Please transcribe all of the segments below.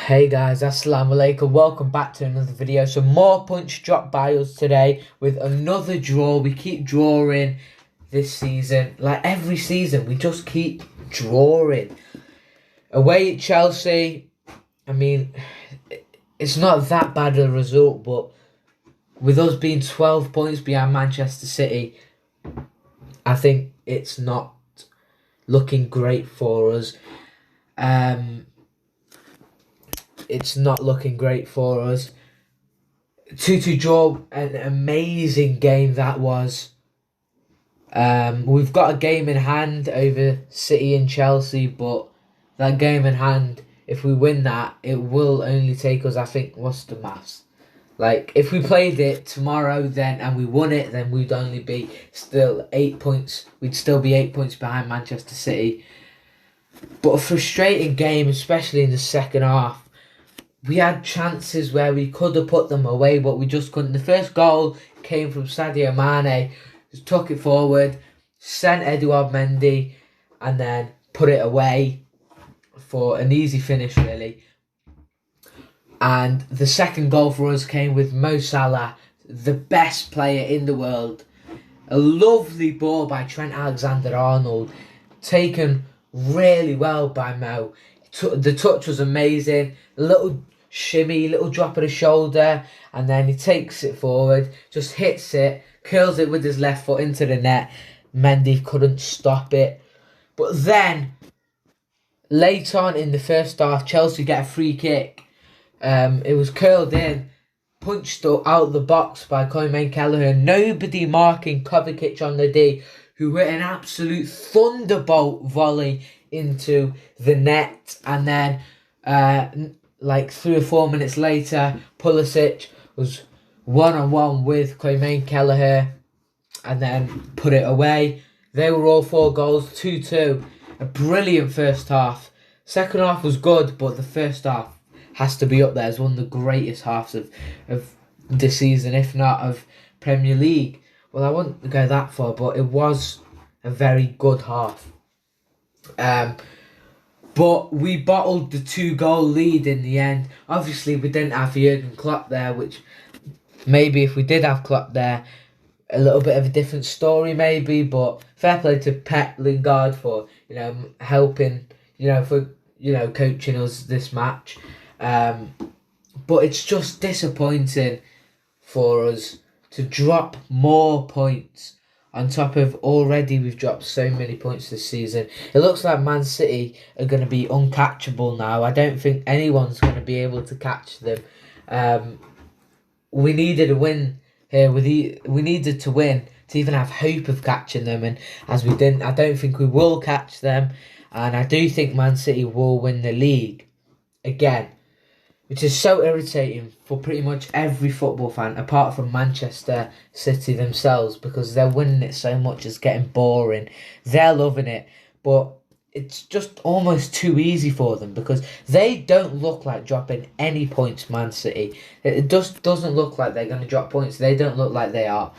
Hey guys, assalamu alaikum, welcome back to another video. Some more points dropped by us today with another draw. We keep drawing this season, like every season, we just keep drawing. Away at Chelsea, I mean, it's not that bad a result, but with us being 12 points behind Manchester City, I think it's not looking great for us. It's not looking great for us. 2-2 draw, an amazing game that was. We've got a game in hand over City and Chelsea, but that game in hand, if we win that, it will only take us, I think, what's the maths? Like, if we played it tomorrow then and we won it, then we'd only be still 8 points. We'd still be 8 points behind Manchester City. But a frustrating game, especially in the second half. We had chances where we could have put them away, but we just couldn't. The first goal came from Sadio Mane, just took it forward, sent Edouard Mendy, and then put it away for an easy finish, really. And the second goal for us came with Mo Salah, the best player in the world. A lovely ball by Trent Alexander-Arnold, taken really well by Mo. The touch was amazing. A little shimmy, little drop of the shoulder, and then he takes it forward, just hits it, curls it with his left foot into the net. Mendy couldn't stop it. But then, late on in the first half, Chelsea get a free kick. It was curled in, punched out the box by Koeman Kelleher. Nobody marking Kovacic on the D, who hit an absolute thunderbolt volley into the net. And then, like 3 or 4 minutes later, Pulisic was one-on-one with Koeman Kelleher and then put it away. They were all 4 goals, 2-2. A brilliant first half. Second half was good, but the first half has to be up there as one of the greatest halves of the season, if not of Premier League. Well, I wouldn't go that far, but it was a very good half. But we bottled the 2-goal lead in the end. Obviously, we didn't have Jurgen Klopp there, which maybe if we did have Klopp there, a little bit of a different story maybe. But fair play to Pep Lingard for, helping, for, coaching us this match. But it's just disappointing for us to drop more points. On top of already we've dropped so many points this season. It looks like Man City are going to be uncatchable now. I don't think anyone's going to be able to catch them. We needed a win here. We needed to win to even have hope of catching them. And as we didn't, I don't think we will catch them. And I do think Man City will win the league again. Which is so irritating for pretty much every football fan, apart from Manchester City themselves, because they're winning it so much it's getting boring. They're loving it, but it's just almost too easy for them because they don't look like dropping any points, Man City. It just doesn't look like they're going to drop points. They don't look like they are.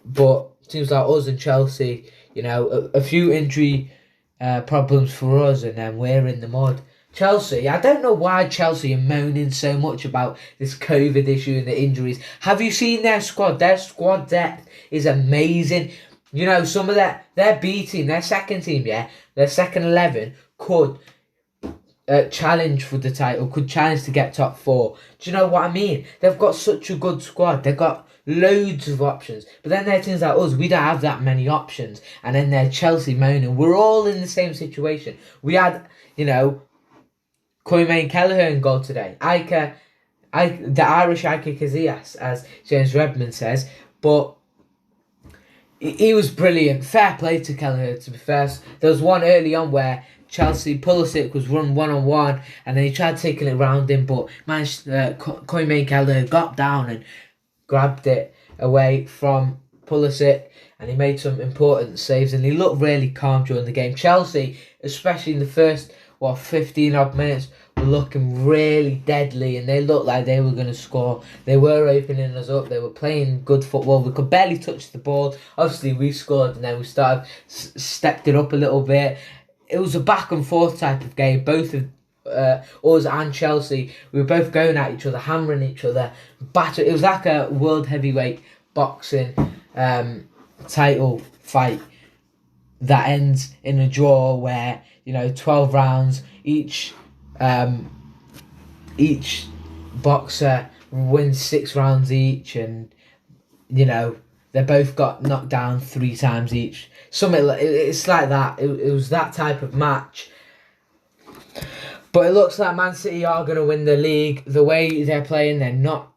But teams like us and Chelsea, a few injury problems for us, and then we're in the mud. Chelsea, I don't know why Chelsea are moaning so much about this COVID issue and the injuries. Have you seen their squad? Their squad depth is amazing. Some of their B team, their second team, their second 11 could challenge for the title, could challenge to get top 4. Do you know what I mean? They've got such a good squad. They've got loads of options. But then there are teams like us, we don't have that many options. And then they're Chelsea moaning. We're all in the same situation. We had, Koeman Kelleher in goal today. The Irish Iker Casillas, as James Redmond says. But he was brilliant. Fair play to Kelleher, to be fair. There was one early on where Chelsea, Pulisic was run one-on-one, and then he tried taking it round him, but Koeman Kelleher got down and grabbed it away from Pulisic, and he made some important saves, and he looked really calm during the game. Chelsea, especially in the first 15 odd minutes, were looking really deadly, and they looked like they were going to score. They were opening us up. They were playing good football. We could barely touch the ball. Obviously, we scored, and then we stepped it up a little bit. It was a back and forth type of game. Both of us and Chelsea, we were both going at each other, hammering each other, It was like a world heavyweight boxing title fight that ends in a draw where, 12 rounds, each boxer wins 6 rounds each, and they both got knocked down 3 times each. It's like that. It was that type of match. But it looks like Man City are going to win the league. The way they're playing, they're not...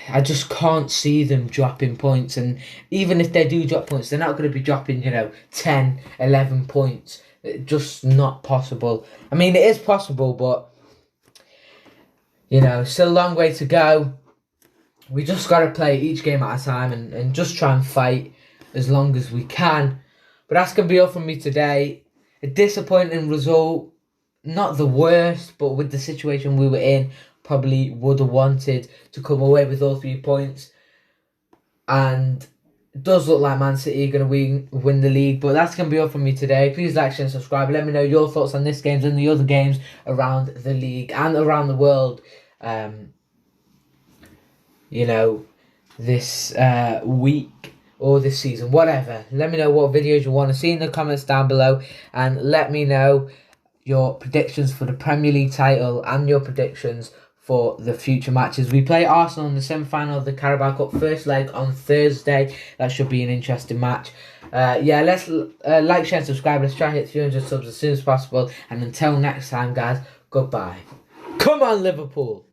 I just can't see them dropping points. And even if they do drop points, they're not going to be dropping, 10, 11 points. It's just not possible. I mean, it is possible, but, still a long way to go. We just got to play each game at a time and just try and fight as long as we can. But that's going to be all from me today. A disappointing result. Not the worst, but with the situation we were in, probably would have wanted to come away with all 3 points. And it does look like Man City are going to win the league. But that's going to be all from me today. Please like, share and subscribe. Let me know your thoughts on this game and the other games around the league and around the world. This week or this season, whatever. Let me know what videos you want to see in the comments down below, and let me know your predictions for the Premier League title and your predictions for the future matches. We play Arsenal in the semi-final of the Carabao Cup first leg on Thursday. That should be an interesting match. Let's like, share and subscribe. Let's try and hit 300 subs as soon as possible, and until next time, guys, goodbye. Come on, Liverpool!